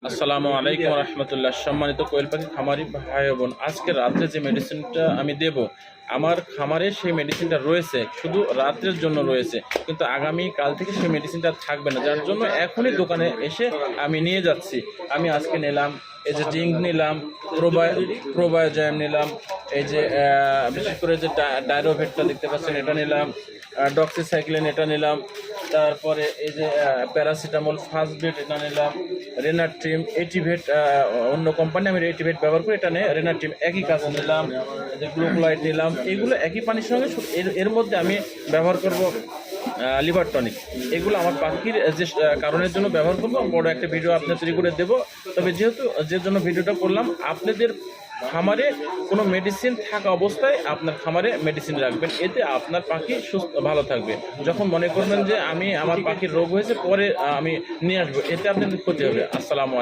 আসসালামু আলাইকুম রহমতুল্লাহ। সম্মানিত কোয়েল পাখি খামারি ভাই বোন, আজকে রাত্রে যে মেডিসিনটা আমি দেব, আমার খামারে সেই মেডিসিনটা রয়েছে, শুধু রাত্রের জন্য রয়েছে, কিন্তু আগামী কাল থেকে সেই মেডিসিনটা থাকবে না, যার জন্য এখনই দোকানে এসে আমি নিয়ে যাচ্ছি। আমি আজকে নিলাম এই যে জিঙ্ক নিলাম, প্রোবায়োজয়েম নিলাম, এই যে বিশেষ করে যে ডায়রোভেটটা দেখতে পাচ্ছেন এটা নিলাম, ডক্সিসাইক্লিন এটা নিলাম, তারপরে এই যে প্যারাসিটামল ফার্স্ট বেড এটা নিলাম, রেনাট্রিম এটিভেট, অন্য কোম্পানি আমি এটিভেট ব্যবহার করি, এটা নিয়ে রেনাট্রিম একই কাজ নিলাম, এই যে গ্লুকোলাইট নিলাম, এগুলো একই পানির সঙ্গে এর মধ্যে আমি ব্যবহার করব লিভার টনিক। এগুলো আমার পাখির যে কারণের জন্য ব্যবহার করবো, বড় একটা ভিডিও আপনার তৈরি করে দেবো। তবে যেহেতু যে জন্য ভিডিওটা করলাম, আপনাদের খামারে কোনো মেডিসিন থাকা অবস্থায় আপনার খামারে মেডিসিন রাখবেন, এতে আপনার পাখি সুস্থ ভালো থাকবে। যখন মনে করবেন যে আমার পাখির রোগ হয়েছে, পরে আমি নিয়ে আসবো, এতে আপনাদের ক্ষতি হবে। আসসালামু আলাইকুম।